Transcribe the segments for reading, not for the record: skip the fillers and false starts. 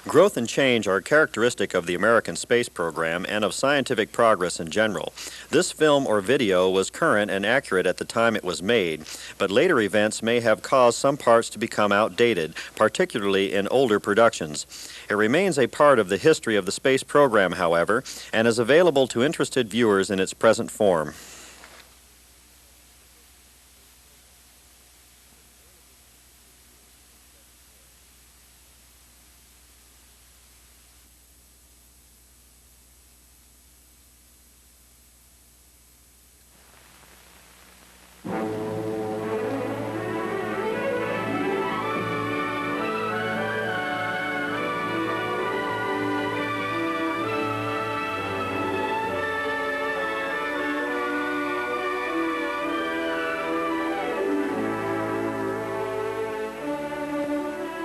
Growth and change are characteristic of the American space program and of scientific progress in general. This film or video was current and accurate at the time it was made, but later events may have caused some parts to become outdated, particularly in older productions. It remains a part of the history of the space program, however, and is available to interested viewers in its present form.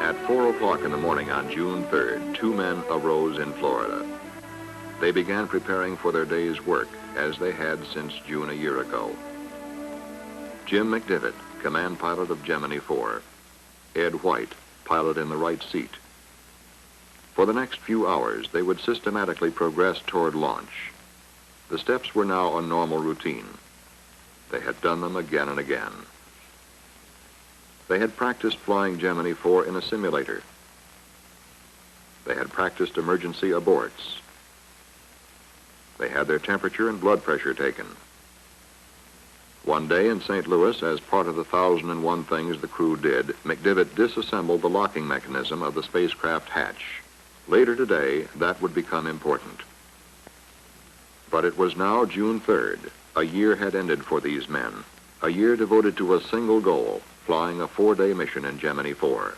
At 4 o'clock in the morning on June 3rd, two men arose in Florida. They began preparing for their day's work, as they had since June a year ago. Jim McDivitt, command pilot of Gemini IV. Ed White, pilot in the right seat. For the next few hours, they would systematically progress toward launch. The steps were now a normal routine. They had done them again and again. They had practiced flying Gemini IV in a simulator. They had practiced emergency aborts. They had their temperature and blood pressure taken. One day in St. Louis, as part of the 1,001 things the crew did, McDivitt disassembled the locking mechanism of the spacecraft hatch. Later today, that would become important. But it was now June 3rd. A year had ended for these men. A year devoted to a single goal, flying a 4-day mission in Gemini IV.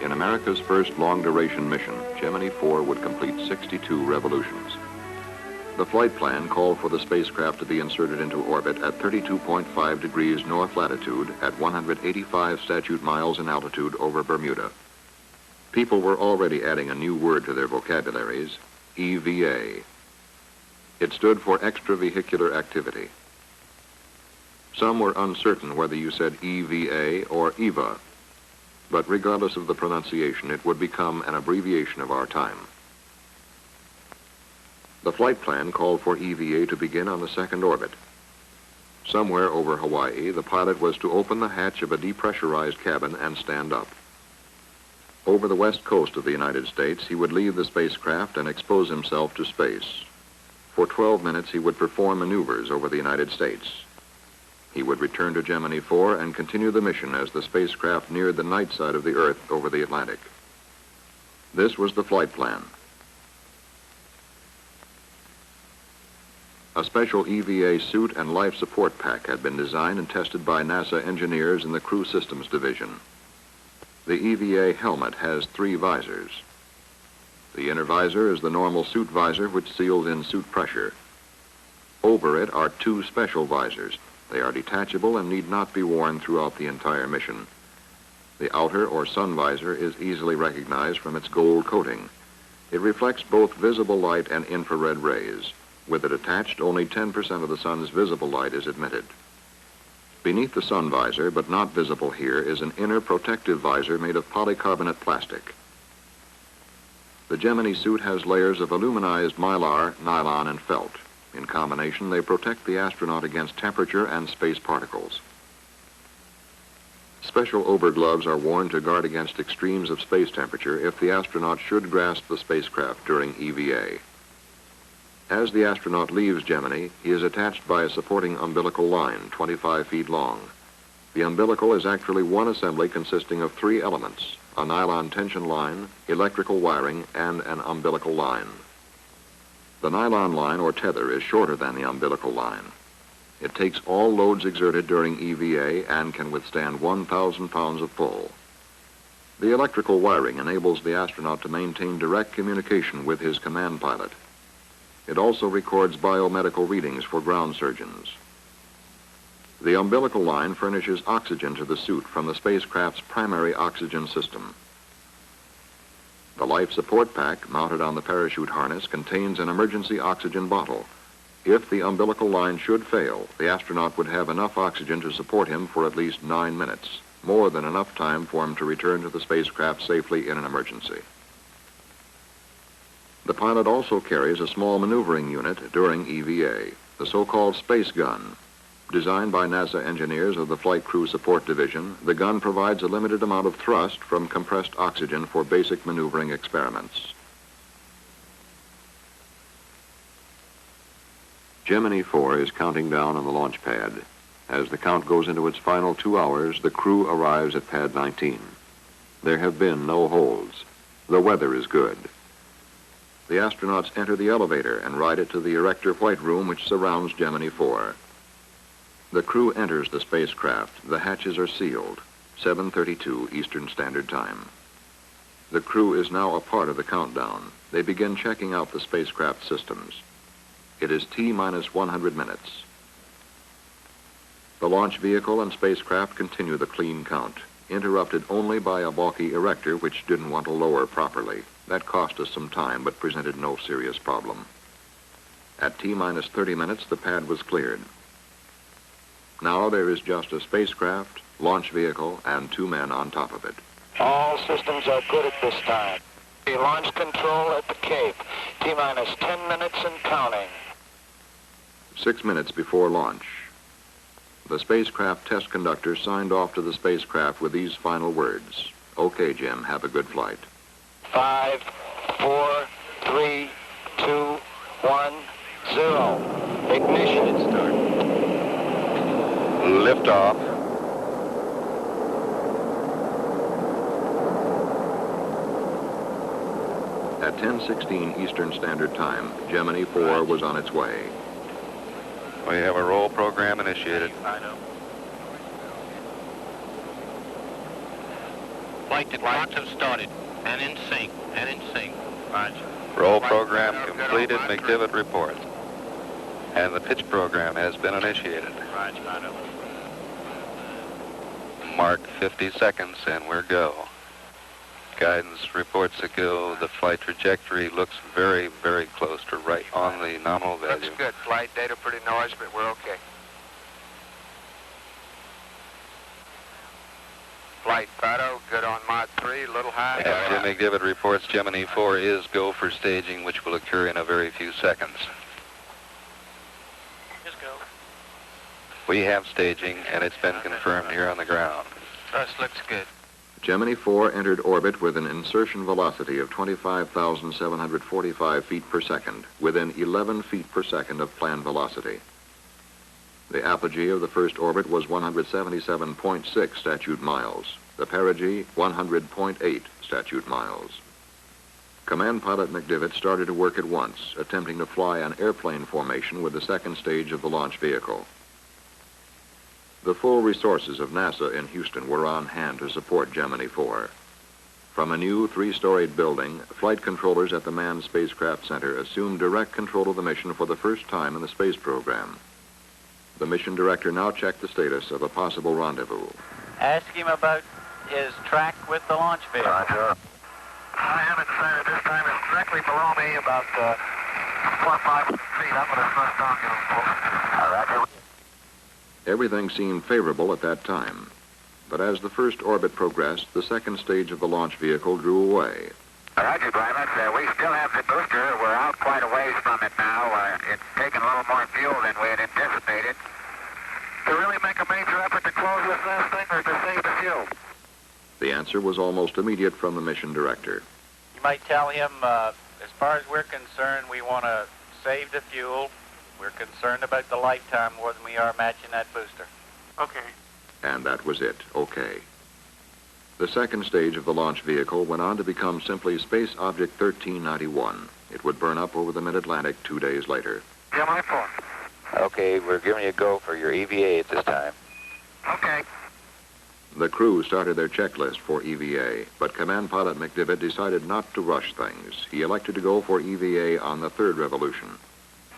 In America's first long-duration mission, Gemini IV would complete 62 revolutions. The flight plan called for the spacecraft to be inserted into orbit at 32.5 degrees north latitude at 185 statute miles in altitude over Bermuda. People were already adding a new word to their vocabularies, EVA. It stood for extravehicular activity. Some were uncertain whether you said EVA or EVA, but regardless of the pronunciation, it would become an abbreviation of our time. The flight plan called for EVA to begin on the second orbit. Somewhere over Hawaii, the pilot was to open the hatch of a depressurized cabin and stand up. Over the west coast of the United States, he would leave the spacecraft and expose himself to space. For 12 minutes, he would perform maneuvers over the United States. He would return to Gemini IV and continue the mission as the spacecraft neared the night side of the Earth over the Atlantic. This was the flight plan. A special EVA suit and life support pack had been designed and tested by NASA engineers in the Crew Systems Division. The EVA helmet has 3 visors. The inner visor is the normal suit visor which seals in suit pressure. Over it are 2 special visors. They are detachable and need not be worn throughout the entire mission. The outer or sun visor is easily recognized from its gold coating. It reflects both visible light and infrared rays. With it attached, only 10% of the sun's visible light is admitted. Beneath the sun visor, but not visible here, is an inner protective visor made of polycarbonate plastic. The Gemini suit has layers of aluminized mylar, nylon, and felt. In combination, they protect the astronaut against temperature and space particles. Special overgloves are worn to guard against extremes of space temperature if the astronaut should grasp the spacecraft during EVA. As the astronaut leaves Gemini, he is attached by a supporting umbilical line, 25 feet long. The umbilical is actually one assembly consisting of 3 elements: a nylon tension line, electrical wiring, and an umbilical line. The nylon line or tether is shorter than the umbilical line. It takes all loads exerted during EVA and can withstand 1,000 pounds of pull. The electrical wiring enables the astronaut to maintain direct communication with his command pilot. It also records biomedical readings for ground surgeons. The umbilical line furnishes oxygen to the suit from the spacecraft's primary oxygen system. The life support pack mounted on the parachute harness contains an emergency oxygen bottle. If the umbilical line should fail, the astronaut would have enough oxygen to support him for at least 9 minutes, more than enough time for him to return to the spacecraft safely in an emergency. The pilot also carries a small maneuvering unit during EVA, the so-called space gun. Designed by NASA engineers of the Flight Crew Support Division, the gun provides a limited amount of thrust from compressed oxygen for basic maneuvering experiments. Gemini IV is counting down on the launch pad. As the count goes into its final 2 hours, the crew arrives at pad 19. There have been no holds. The weather is good. The astronauts enter the elevator and ride it to the Erector White Room, which surrounds Gemini IV. The crew enters the spacecraft. The hatches are sealed. 7:32 Eastern Standard Time. The crew is now a part of the countdown. They begin checking out the spacecraft systems. It is T-minus 100 minutes. The launch vehicle and spacecraft continue the clean count, interrupted only by a balky erector which didn't want to lower properly. That cost us some time, but presented no serious problem. At T-minus 30 minutes, the pad was cleared. Now there is just a spacecraft, launch vehicle, and 2 men on top of it. All systems are good at this time. The launch control at the Cape. T-minus 10 minutes and counting. 6 minutes before launch. The spacecraft test conductor signed off to the spacecraft with these final words. Okay, Jim, have a good flight. 5, 4, 3, 2, 1, 0. Ignition. Start. Liftoff. At 10:16 Eastern Standard Time, Gemini IV was on its way. We have a roll program initiated. Flight clocks have started. And in sync. Roger. Roll program completed. McDivitt reports. And the pitch program has been initiated. Roger. Mark 50 seconds and we're go. Guidance reports a go. The flight trajectory looks very, very close to right on the nominal value. Looks good. Flight data pretty noisy, but we're okay. Flight Fido, good on Mach 3, a little high. And Jim McDivitt reports Gemini 4 is go for staging, which will occur in a very few seconds. Just go. We have staging, and it's been confirmed here on the ground. Thrust looks good. Gemini 4 entered orbit with an insertion velocity of 25,745 feet per second, within 11 feet per second of planned velocity. The apogee of the first orbit was 177.6 statute miles. The perigee, 100.8 statute miles. Command pilot McDivitt started to work at once, attempting to fly an airplane formation with the second stage of the launch vehicle. The full resources of NASA in Houston were on hand to support Gemini 4. From a new 3-storied building, flight controllers at the Manned Spacecraft Center assumed direct control of the mission for the first time in the space program. The mission director now checked the status of a possible rendezvous. Ask him about his track with the launch vehicle. Roger. I haven't decided this time. It's directly below me, about 4 or 5 feet. I'm going to thrust down. Roger. Everything seemed favorable at that time. But as the first orbit progressed, the second stage of the launch vehicle drew away. Roger, Private. We still have the booster. We're out quite a ways from it now. It's taken a little more fuel than we had anticipated. To really make a major effort to close this thing or to save the fuel? The answer was almost immediate from the mission director. You might tell him, as far as we're concerned, we want to save the fuel. We're concerned about the lifetime more than we are matching that booster. Okay. And that was it. Okay. The second stage of the launch vehicle went on to become simply Space Object 1391. It would burn up over the mid-Atlantic 2 days later. Gemini 4. Okay, we're giving you a go for your EVA at this time. Okay. The crew started their checklist for EVA, but Command Pilot McDivitt decided not to rush things. He elected to go for EVA on the third revolution.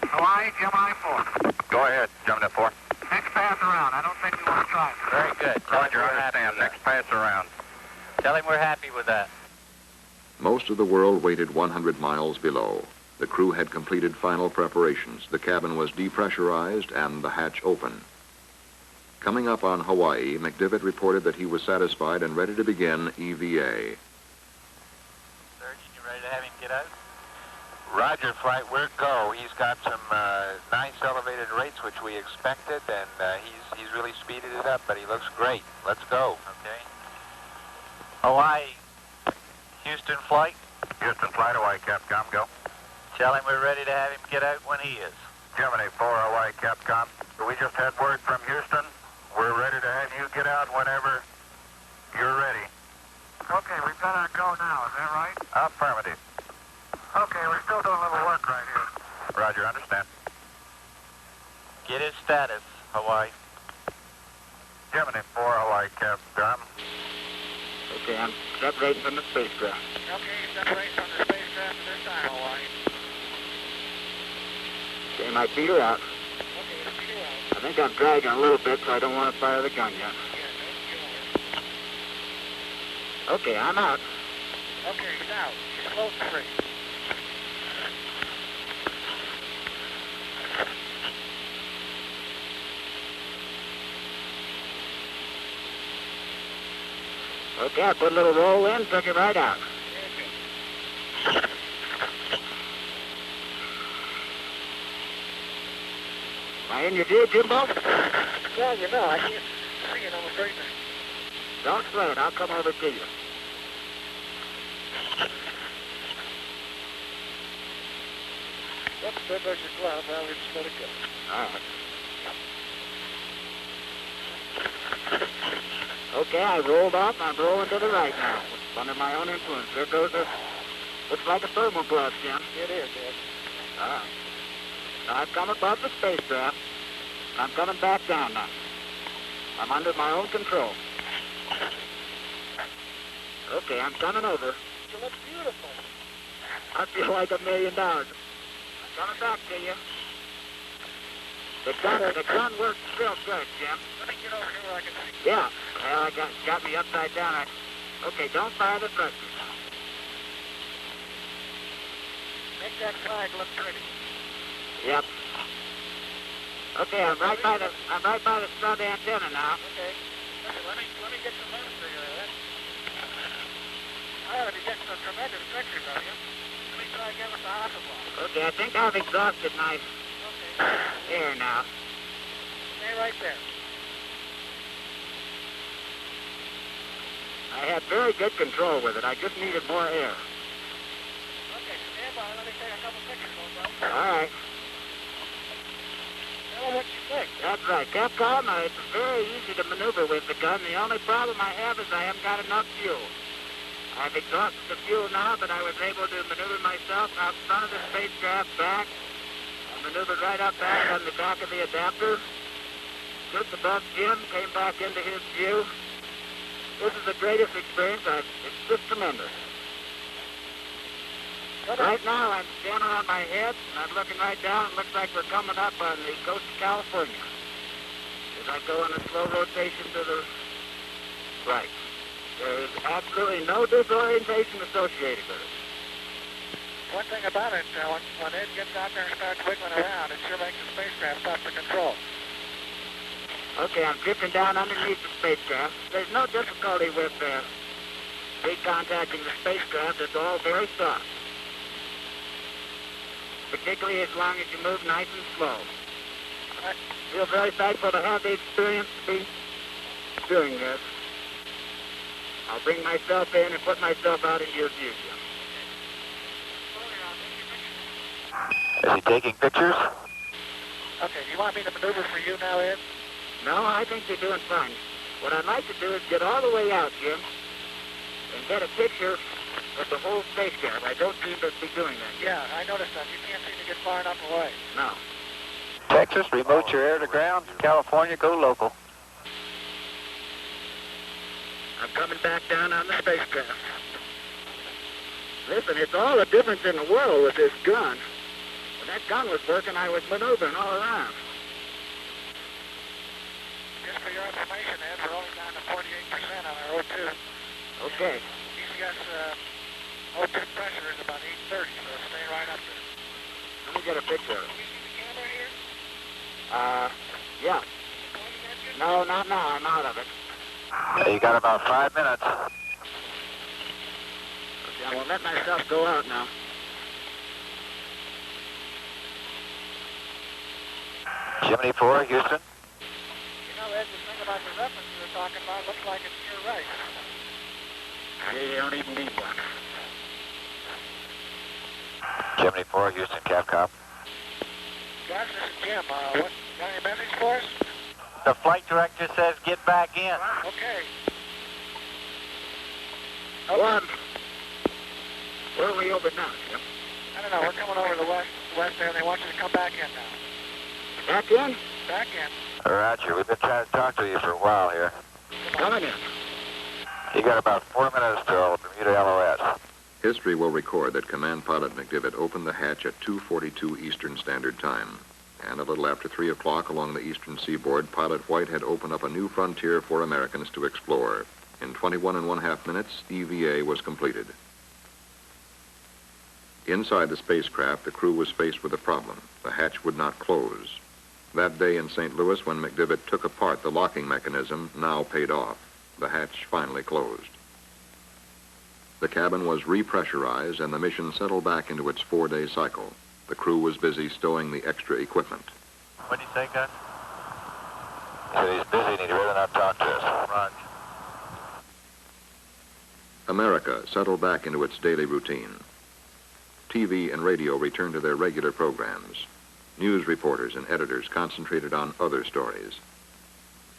Hawaii, Gemini 4. Go ahead, Gemini 4. Next pass around. I don't think we want to try. Very good. Tell him Roger, we're I happy understand. with Next pass around. that. Tell him we're happy with that. Most of the world waited 100 miles below. The crew had completed final preparations. The cabin was depressurized and the hatch open. Coming up on Hawaii, McDivitt reported that he was satisfied and ready to begin EVA. Surgeon, you ready to have him get out? Roger, flight, we're go. He's got some nice elevated rates, which we expected, and he's really speeded it up, but he looks great. Let's go. Okay. Hawaii. Houston flight. Houston flight, Hawaii, Capcom, go. Tell him we're ready to have him get out when he is. Gemini 4, Hawaii, Capcom. We just had word from Houston. We're ready to have you get out whenever you're ready. Okay, we've got our go now, is that right? Affirmative. Okay, we're still doing a little work right here. Roger, understand. Get his status, Hawaii. Gemini 4, Hawaii, Capcom. Okay, I'm separating from the spacecraft. Okay, separate from the spacecraft at this time, Hawaii. Okay, my feet are out. Okay, your feet are out. I think I'm dragging a little bit, so I don't want to fire the gun yet. Okay, I'm out. Okay, he's out. He's close to free. Okay, I put a little roll in, took it right out. Am I in your view, Jimbo? Well, you know, I can't see it on the screen. Don't sweat it, I'll come over to you. Yep, there goes your glove. Well, we just let it go. All right. Okay, I rolled off. I'm rolling to the right now. Under my own influence. There goes a... Looks like a thermal glove, Jim. It is, yes. All right. Now I've come above the spacecraft. I'm coming back down now. I'm under my own control. Okay, I'm coming over. You look beautiful. I feel like $1 million. I'm coming back to you. The gun works real good, Jim. Let me get over here where I can see. Yeah. Well, I got me upside down. Okay, don't fire the thrusters. Make that flag look pretty. Yep. Okay, I'm right by the stud antenna now. Okay. Listen, let me get some notes for you there. I ought to be getting some tremendous pictures of you. Let me try again with the Hasselblad. Okay, I think I've exhausted my Okay. air now. Stay right there. I had very good control with it. I just needed more air. Okay, stand by. Let me take a couple pictures of them. All right. Tell them what you think. That's right. Capcom, it's very easy to maneuver with the gun. The only problem I have is I haven't got enough fuel. I've exhausted the fuel now, but I was able to maneuver myself out front of the spacecraft back. I maneuvered right up back on the back of the adapter. Just above Jim, came back into his view. This is the greatest experience. It's just tremendous. Right now, I'm standing on my head, and I'm looking right down. It looks like we're coming up on the coast of California. As I go in a slow rotation to the right. There is absolutely no disorientation associated with it. One thing about it, when Ed gets out there and starts wiggling around, it sure makes the spacecraft stop for control. Okay, I'm drifting down underneath the spacecraft. There's no difficulty with recontacting the spacecraft. It's all very soft. Particularly as long as you move nice and slow. I feel very thankful to have the experience to be doing this. I'll bring myself in and put myself out into your view, Jim. Is he taking pictures? Okay, do you want me to maneuver for you now, Ed? No, I think you're doing fine. What I'd like to do is get all the way out, Jim, and get a picture of the whole spacecraft. I don't seem to be doing that yet. Yeah, I noticed that. You can't seem to get far enough away. No. Texas, remote your air to ground. California, go local. I'm coming back down on the spacecraft. Listen, it's all the difference in the world with this gun. When that gun was working, I was maneuvering all around. Just for your information, Ed, we're only down to 48% on our O2. Okay. DCS O2 pressure is about 830, so stay right up there. Let me get a picture of it. You see the camera here? Yeah. No, not now. I'm out of it. You got about 5 minutes. Okay, I will let myself go out now. Gemini IV, Houston. You know, Ed, the thing about the reference you were talking about looks like it's your right. You don't even need one. Gemini IV, Houston, Capcom. Guys, this is Jim. What, got any message for us? The flight director says get back in. Okay. One. Where are we over now, Jim? I don't know, we're coming over to the west there, and they want you to come back in now. Back in? Back in. Roger, we've been trying to talk to you for a while here. Coming in. You got about 4 minutes till Bermuda LOS. History will record that Command Pilot McDivitt opened the hatch at 2:42 Eastern Standard Time. And a little after 3 o'clock along the eastern seaboard, Pilot White had opened up a new frontier for Americans to explore. In 21½ minutes, EVA was completed. Inside the spacecraft, the crew was faced with a problem. The hatch would not close. That day in St. Louis, when McDivitt took apart the locking mechanism, now paid off. The hatch finally closed. The cabin was repressurized and the mission settled back into its 4-day cycle. The crew was busy stowing the extra equipment. What do you say, Gus? He said he's busy and he'd rather not talk to us. Roger. America settled back into its daily routine. TV and radio returned to their regular programs. News reporters and editors concentrated on other stories.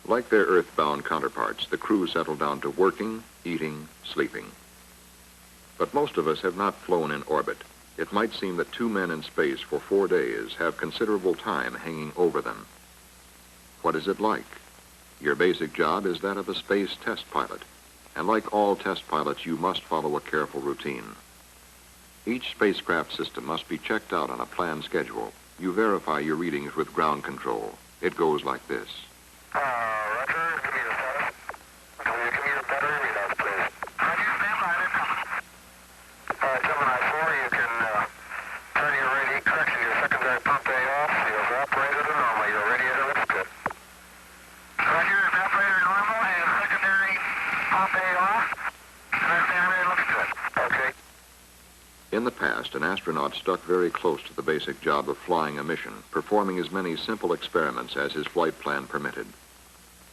Like their earthbound counterparts, the crew settled down to working, eating, sleeping. But most of us have not flown in orbit. It might seem that 2 men in space for 4 days have considerable time hanging over them. What is it like? Your basic job is that of a space test pilot. And like all test pilots, you must follow a careful routine. Each spacecraft system must be checked out on a planned schedule. You verify your readings with ground control. It goes like this. Roger, give me the status. Can you give me your battery readouts, please? Roger, stand by, they're coming. Gemini 4, you can turn your radiator, correction, your secondary pump A off. You're evaporator to normal. Your radiator looks good. Roger, evaporator normal and secondary pump A off. Secondary looks good. Okay. In the past, an astronaut stuck very close to the basic job of flying a mission, performing as many simple experiments as his flight plan permitted.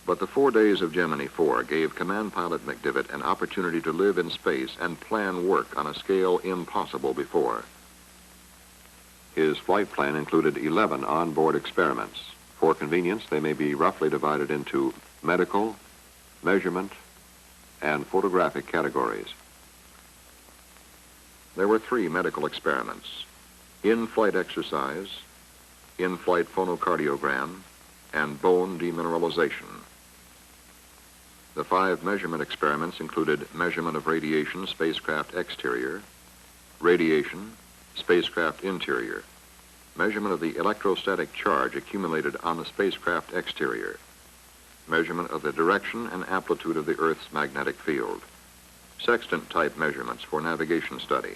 But the 4 days of Gemini IV gave Command Pilot McDivitt an opportunity to live in space and plan work on a scale impossible before. His flight plan included 11 onboard experiments. For convenience, they may be roughly divided into medical, measurement, and photographic categories. There were 3 medical experiments: in-flight exercise, in-flight phonocardiogram, and bone demineralization. The 5 measurement experiments included measurement of radiation, spacecraft exterior, radiation, spacecraft interior, measurement of the electrostatic charge accumulated on the spacecraft exterior, measurement of the direction and amplitude of the Earth's magnetic field, sextant-type measurements for navigation study.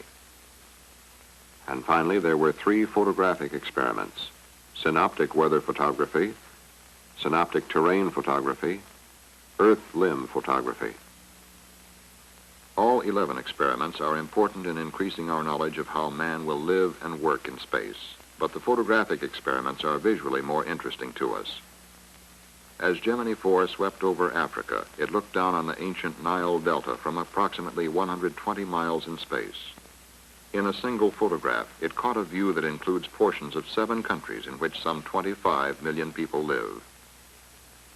And finally, there were 3 photographic experiments: synoptic weather photography, synoptic terrain photography, Earth limb photography. All 11 experiments are important in increasing our knowledge of how man will live and work in space, but the photographic experiments are visually more interesting to us. As Gemini IV swept over Africa, it looked down on the ancient Nile Delta from approximately 120 miles in space. In a single photograph, it caught a view that includes portions of 7 countries in which some 25 million people live.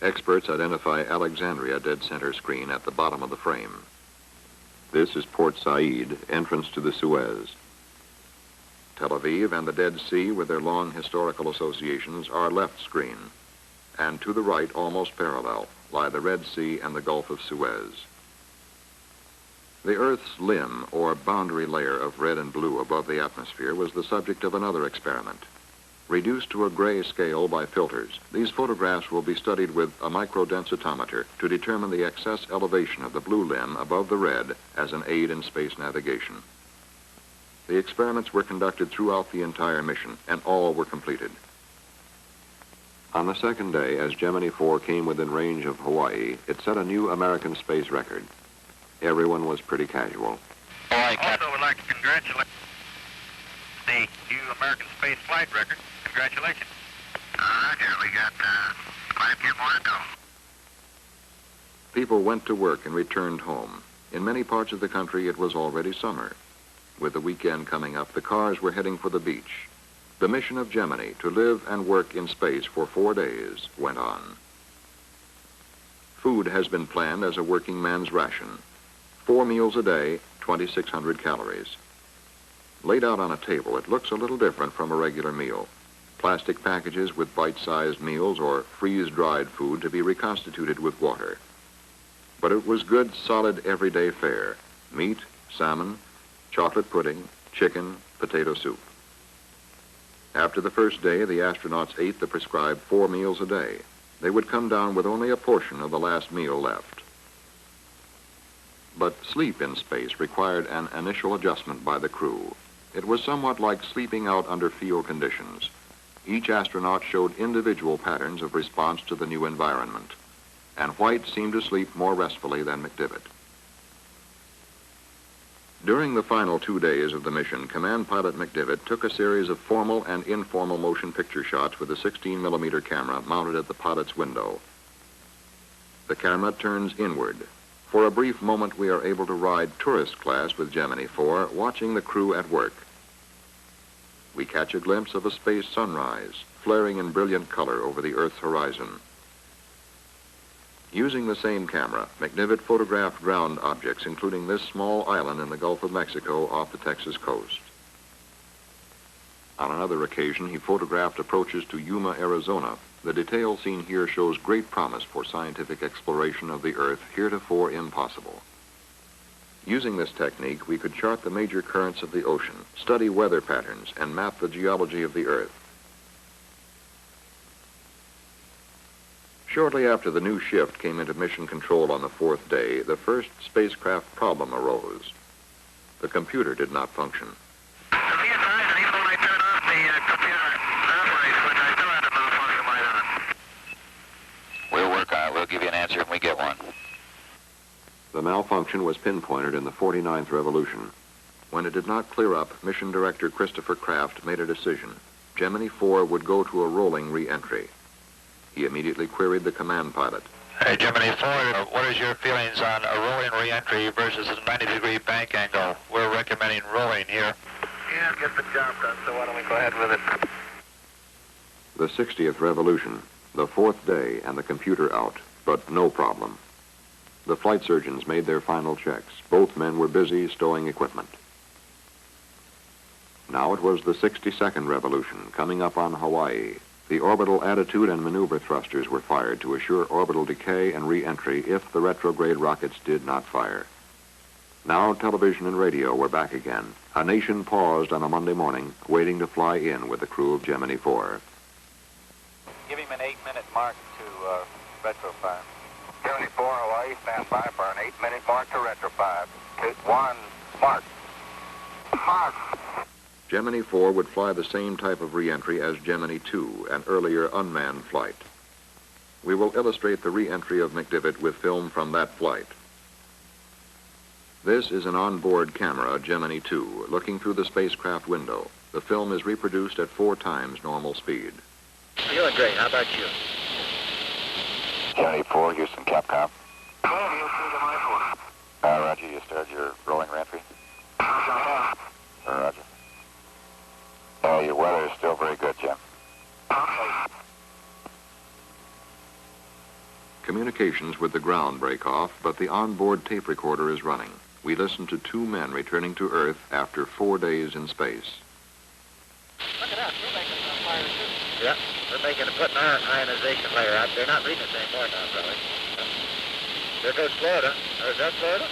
Experts identify Alexandria dead center screen at the bottom of the frame. This is Port Said, entrance to the Suez. Tel Aviv and the Dead Sea, with their long historical associations, are left screen. And to the right, almost parallel, lie the Red Sea and the Gulf of Suez. The Earth's limb, or boundary layer of red and blue above the atmosphere, was the subject of another experiment. Reduced to a gray scale by filters, these photographs will be studied with a microdensitometer to determine the excess elevation of the blue limb above the red as an aid in space navigation. The experiments were conducted throughout the entire mission, and all were completed. On the second day, as Gemini IV came within range of Hawaii, it set a new American space record. Everyone was pretty casual. Also would like to congratulate the new American space flight record. Congratulations. Roger, we got quite a few more to go. People went to work and returned home. In many parts of the country, it was already summer. With the weekend coming up, the cars were heading for the beach. The mission of Gemini, to live and work in space for 4 days, went on. Food has been planned as a working man's ration. 4 meals a day, 2,600 calories. Laid out on a table, it looks a little different from a regular meal. Plastic packages with bite-sized meals or freeze-dried food to be reconstituted with water. But it was good, solid, everyday fare. Meat, salmon, chocolate pudding, chicken, potato soup. After the first day, the astronauts ate the prescribed 4 meals a day. They would come down with only a portion of the last meal left. But sleep in space required an initial adjustment by the crew. It was somewhat like sleeping out under field conditions. Each astronaut showed individual patterns of response to the new environment, and White seemed to sleep more restfully than McDivitt. During the final 2 days of the mission, Command Pilot McDivitt took a series of formal and informal motion picture shots with a 16mm camera mounted at the pilot's window. The camera turns inward. For a brief moment, we are able to ride tourist class with Gemini IV, watching the crew at work. We catch a glimpse of a space sunrise, flaring in brilliant color over the Earth's horizon. Using the same camera, McDivitt photographed ground objects, including this small island in the Gulf of Mexico off the Texas coast. On another occasion, he photographed approaches to Yuma, Arizona. The detail seen here shows great promise for scientific exploration of the Earth, heretofore impossible. Using this technique, we could chart the major currents of the ocean, study weather patterns, and map the geology of the Earth. Shortly after the new shift came into mission control on the 4th day, the first spacecraft problem arose. The computer did not function. We'll work on it. We'll give you an answer when we get one. The malfunction was pinpointed in the 49th revolution. When it did not clear up, Mission Director Christopher Kraft made a decision. Gemini IV would go to a rolling re-entry. He immediately queried the command pilot. Hey, Gemini IV, what is your feelings on a rolling re-entry versus a 90-degree bank angle? We're recommending rolling here. Yeah, get the job done, so why don't we go ahead with it? The 60th revolution, the 4th day, and the computer out, but no problem. The flight surgeons made their final checks. Both men were busy stowing equipment. Now it was the 62nd revolution, coming up on Hawaii. The orbital attitude and maneuver thrusters were fired to assure orbital decay and re-entry if the retrograde rockets did not fire. Now television and radio were back again. A nation paused on a Monday morning, waiting to fly in with the crew of Gemini IV. Give him an 8-minute mark to retro fire. Gemini IV, Hawaii, stand by for an 8-minute mark to retro 5. 2, 1, mark. Mark. Gemini IV would fly the same type of re-entry as Gemini II, an earlier unmanned flight. We will illustrate the re-entry of McDivitt with film from that flight. This is an onboard camera, Gemini II, looking through the spacecraft window. The film is reproduced at 4 times normal speed. Feeling great. How about you? Gemini IV, Houston, Capcom. Roger, you started your rolling re-entry? Roger. Your weather is still very good, Jim. Communications with the ground break off, but the onboard tape recorder is running. We listen to 2 men returning to Earth after 4 days in space. Look at us. We're making some fire, too. Yeah, we're putting our ionization layer out. They're not reading us anymore now, probably. There goes Florida. Or is that Florida?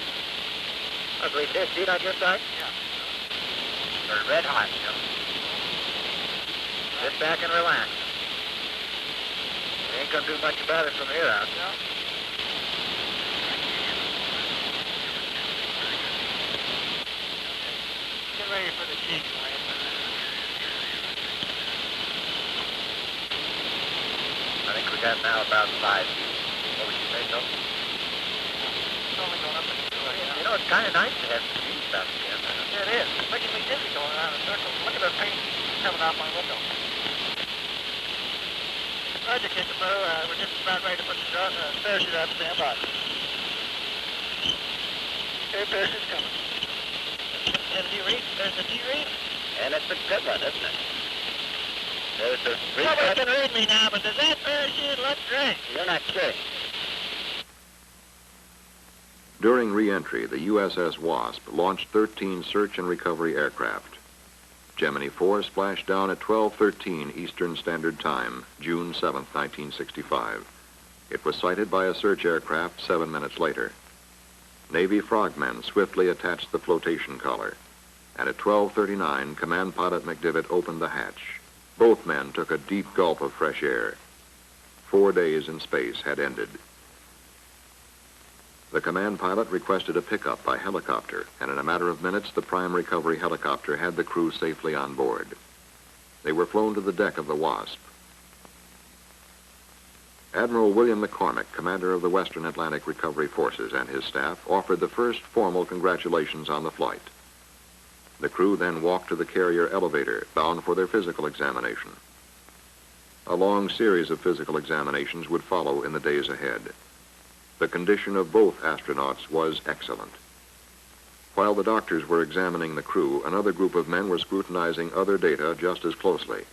I believe it is. See it on your side? Yeah. They're red hot, Jim. Sit back and relax. We ain't gonna do much about it from here out. No. Get ready for the cheek, Ryan. I think we got now about 5 feet. What would you say, Bill? It's only going up and you know, it's kind of nice to have some views out again. Yeah, it is. It's making me dizzy going around in circles. Look at the paint coming out my window. Roger, Christopher. We're just about ready to put the parachute out. Stand by. Okay, parachute's coming. There's the reef. There's the T-reef. And it's a good one, isn't it? There's the reef. Nobody can read me now, but does that parachute look great? You're not kidding. During re-entry, the USS Wasp launched 13 search and recovery aircraft. Gemini IV splashed down at 12:13 Eastern Standard Time, June 7, 1965. It was sighted by a search aircraft 7 minutes later. Navy frogmen swiftly attached the flotation collar, and at 12:39, Command Pilot McDivitt opened the hatch. Both men took a deep gulp of fresh air. 4 days in space had ended. The command pilot requested a pickup by helicopter, and in a matter of minutes, the prime recovery helicopter had the crew safely on board. They were flown to the deck of the Wasp. Admiral William McCormick, commander of the Western Atlantic Recovery Forces, and his staff offered the first formal congratulations on the flight. The crew then walked to the carrier elevator, bound for their physical examination. A long series of physical examinations would follow in the days ahead. The condition of both astronauts was excellent. While the doctors were examining the crew, another group of men were scrutinizing other data just as closely.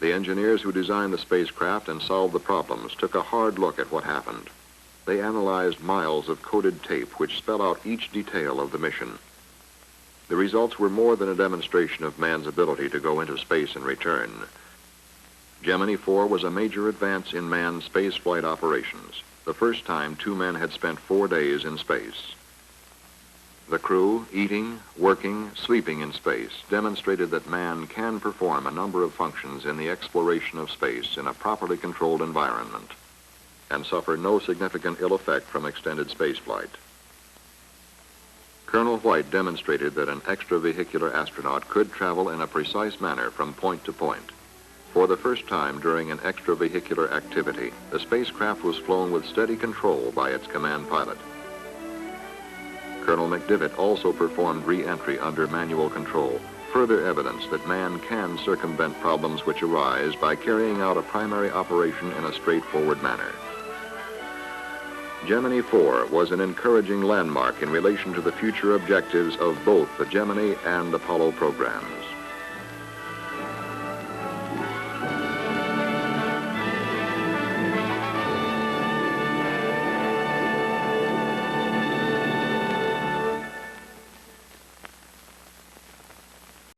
The engineers who designed the spacecraft and solved the problems took a hard look at what happened. They analyzed miles of coded tape which spell out each detail of the mission. The results were more than a demonstration of man's ability to go into space and return. Gemini IV was a major advance in manned spaceflight operations. The first time 2 men had spent 4 days in space. The crew, eating, working, sleeping in space, demonstrated that man can perform a number of functions in the exploration of space in a properly controlled environment and suffer no significant ill effect from extended spaceflight. Colonel White demonstrated that an extravehicular astronaut could travel in a precise manner from point to point. For the first time during an extravehicular activity, the spacecraft was flown with steady control by its command pilot. Colonel McDivitt also performed re-entry under manual control, further evidence that man can circumvent problems which arise by carrying out a primary operation in a straightforward manner. Gemini IV was an encouraging landmark in relation to the future objectives of both the Gemini and Apollo programs.